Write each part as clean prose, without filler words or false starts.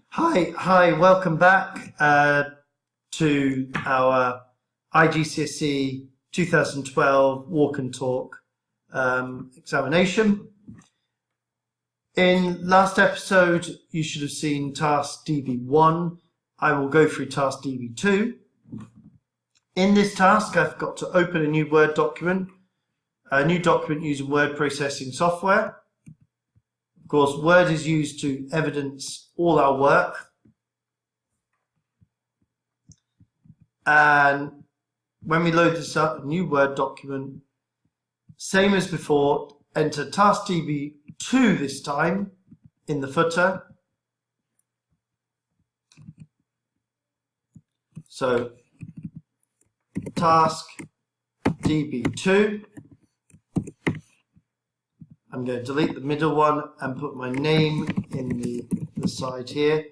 Hi, welcome back to our IGCSE 2012 walk and talk examination. In last episode, you should have seen task DB1. I will go through task DB2. In this task, I've got to open a new Word document, using word processing software. Of course, Word is used to evidence all our work. And when we load this up, a new Word document, same as before, enter task DB2 this time in the footer. So, task DB2. I'm going to delete the middle one and put my name in the side here.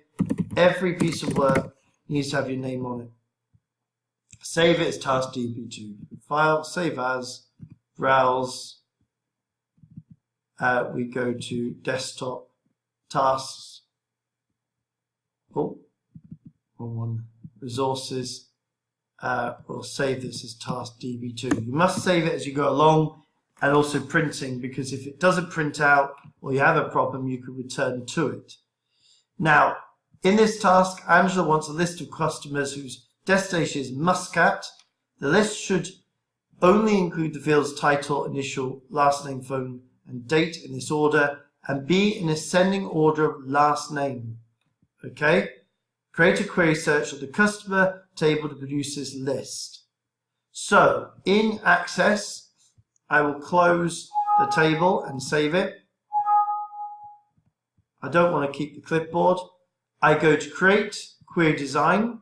Every piece of work needs to have your name on it. Save it as task DB2. File, save as, browse. We go to desktop, tasks. Oh, wrong one. Resources. We'll save this as task DB2. You must save it as you go along. And also printing, because if it doesn't print out or you have a problem, you can return to it. Now, in this task, Angela wants a list of customers whose destination is Muscat. The list should only include the fields title, initial, last name, phone, and date in this order, and be in ascending order of last name. Okay? Create a query search of the customer table to produce this list. So, in Access, I will close the table and save it. I don't want to keep the clipboard. I go to Create, Query Design,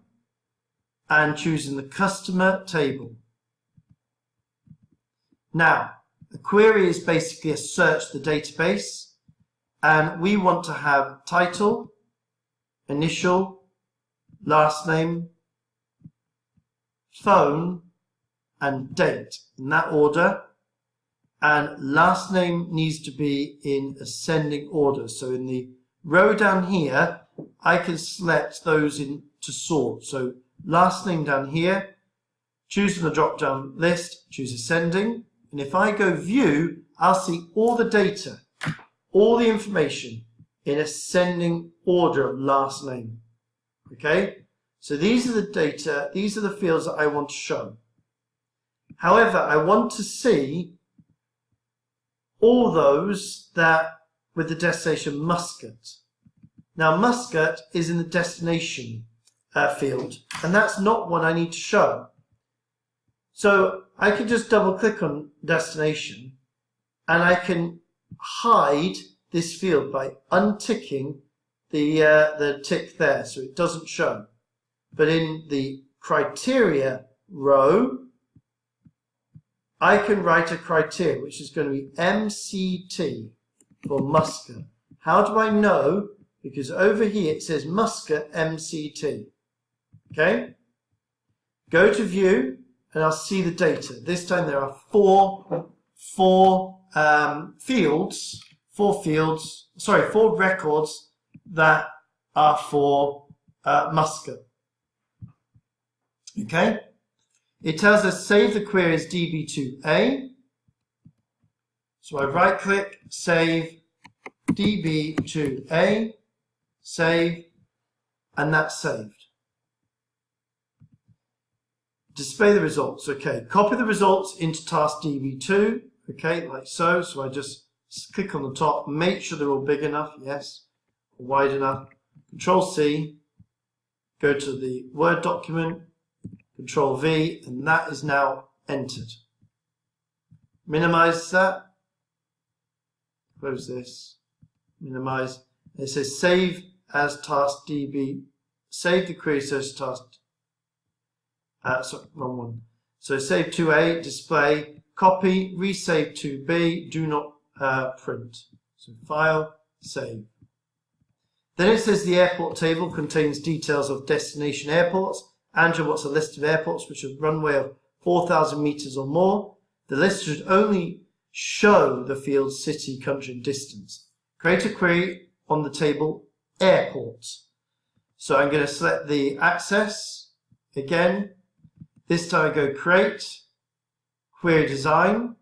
and choosing the Customer table. Now, a query is basically a search of the database, and we want to have title, initial, last name, phone, and date in that order. And last name needs to be in ascending order. So in the row down here, I can select those in to sort. So last name down here, choose from the drop-down list, choose ascending. And if I go view, I'll see all the data, all the information in ascending order of last name. Okay? So these are the data, these are the fields that I want to show. However, I want to see all those that with the destination Muscat. Now Muscat is in the destination field, and that's not what I need to show. So I can just double click on destination, and I can hide this field by unticking the tick there, so it doesn't show. But in the criteria row, I can write a criteria, which is going to be MCT for Muscat. How do I know? Because over here it says Muscat MCT. Okay? Go to view, and I'll see the data. This time there are four records that are for Muscat. Okay? It tells us save the query as DB2A. So I right click, save DB2A, save, and that's saved. Display the results. Okay, copy the results into task DB2. Okay, like so. So I just click on the top, make sure they're all big enough, yes, wide enough. Control C, go to the Word document, Control V, and that is now entered. Minimize that. Close this. Minimize. It says save as task DB. Save the query search task. Sorry, wrong one. So save 2A, display, copy, resave 2B, do not print. So file, save. Then it says the airport table contains details of destination airports. Angela wants a list of airports which have runway of 4,000 meters or more. The list should only show the field city, country, and distance. Create a query on the table airports. So I'm going to select the access again. This time I go create, query design,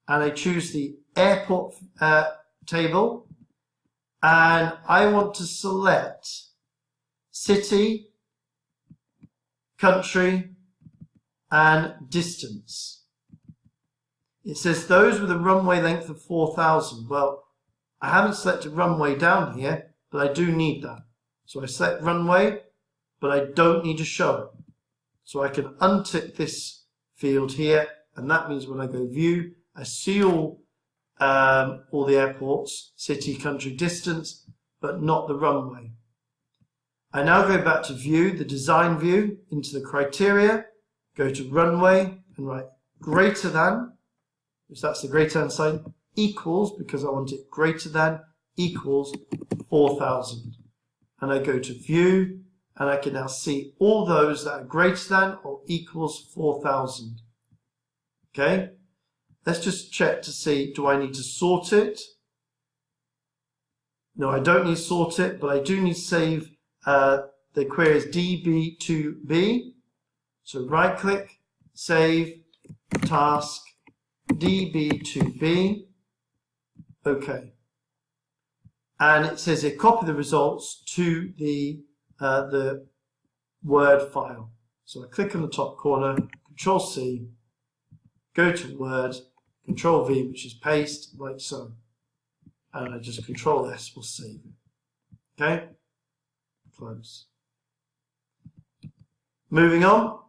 and I choose the airport table, and I want to select city, country, and distance. It says those with a runway length of 4,000. Well, I haven't selected runway down here, but I do need that. So I select runway, but I don't need to show it. So I can untick this field here, and that means when I go view, I see all the airports, city, country, distance, but not the runway. I now go back to view, the design view, into the criteria, go to runway and write greater than, which that's the greater than sign, equals, because I want it greater than, equals 4,000. And I go to view, and I can now see all those that are greater than or equals 4,000. Okay, let's just check to see, do I need to sort it? No, I don't need to sort it, but I do need to save the query as db2b. So right click, save, task, db2b. Okay. And it says here, copy the results to the Word file. So I click on the top corner, Control C, go to Word, Control V, which is paste, like so. And I just Control S will save it. Okay? Close. Moving on.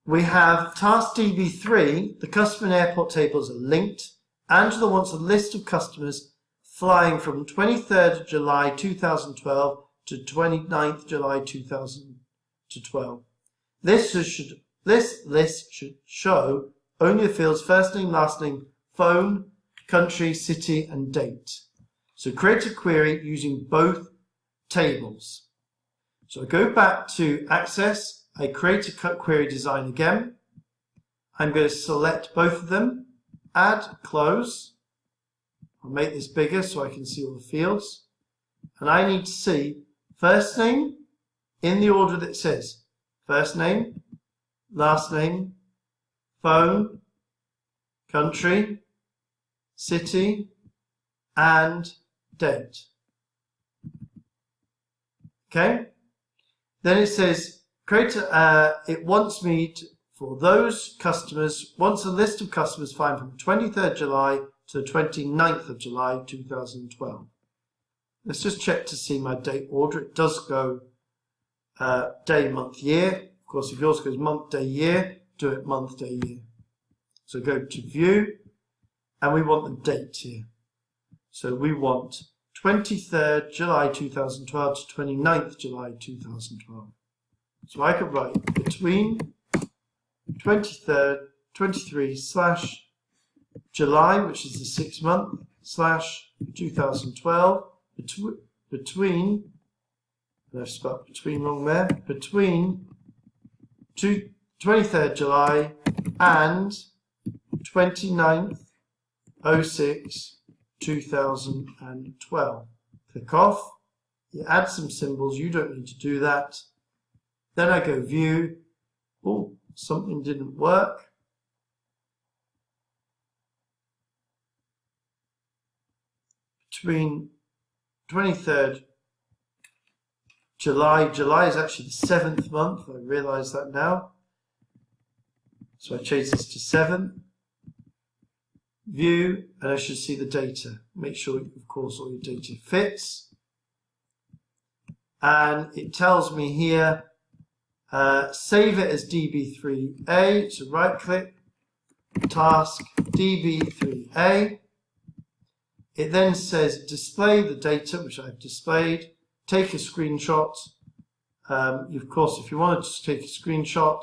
We have task DB3, the customer and airport tables are linked. Angela wants a list of customers flying from 23rd July 2012 to 29th July 2012. This list should show only the fields first name, last name, phone, country, city, and date. So create a query using both tables. So I go back to Access, I create a query design again. I'm going to select both of them, add, close. I'll make this bigger so I can see all the fields. And I need to see first name in the order that it says. First name, last name, phone, country, city, and date. Okay? Then it says, it wants me to, for those customers, wants a list of customers flying from 23rd July to the 29th of July 2012. Let's just check to see my date order. It does go day, month, year. Of course, if yours goes month, day, year, do it month, day, year. So go to view, and we want the date here. So we want 23rd July 2012 to 29th July 2012. So I could write between 23rd, 23 slash July, which is the 6th month, slash 2012, between, and I've spelled between wrong there, between 23rd July and 29th 06 2012. Click off, you add some symbols, you don't need to do that. Then I go view, oh, something didn't work. Between 23rd July is actually the 7th month, I realise that now. So I change this to 7. View, and I should see the data. Make sure, of course, all your data fits. And it tells me here, save it as DB3A. So right click, task DB3A. It then says display the data, which I've displayed. Take a screenshot. Of course, if you wanted to take a screenshot,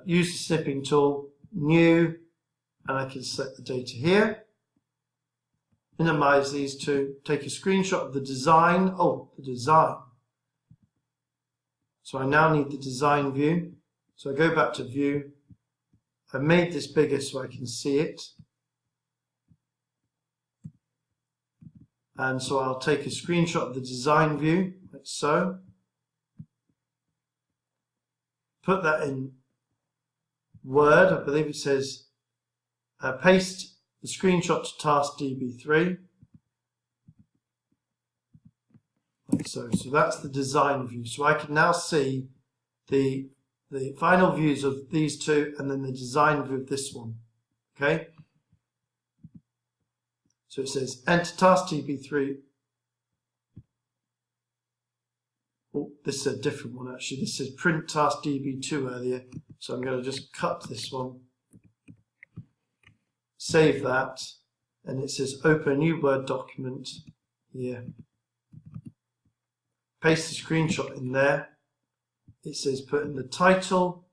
use the snipping tool, new, and I can select the data here. Minimize these two. Take a screenshot of the design. Oh, the design. So I now need the design view. So I go back to view. I made this bigger so I can see it. And so I'll take a screenshot of the design view, like so. Put that in Word. I believe it says paste the screenshot to task DB3. Like so. So that's the design view. So I can now see the final views of these two and then the design view of this one. Okay? So it says enter task DB3. Oh, this is a different one actually. This says print task DB2 earlier. So I'm going to just cut this one. Save that. And it says open a new Word document here. Paste the screenshot in there. It says put in the title.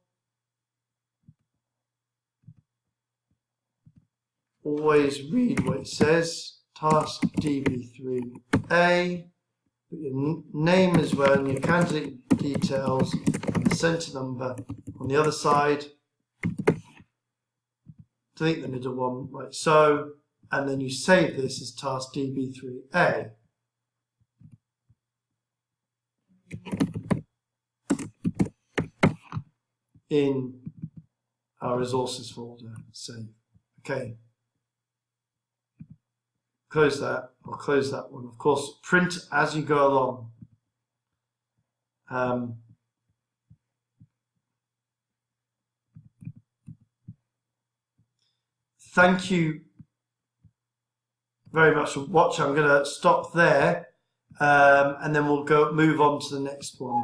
Always read what it says. Task DB3A. Put your name as well and your candidate details and the center number on the other side. Delete the middle one like so. And then you save this as task DB3A. In our resources folder. Save. Okay. Close that. I'll close that one. Of course, print as you go along. Thank you very much for watching. I'm going to stop there, and then we'll move on to the next one.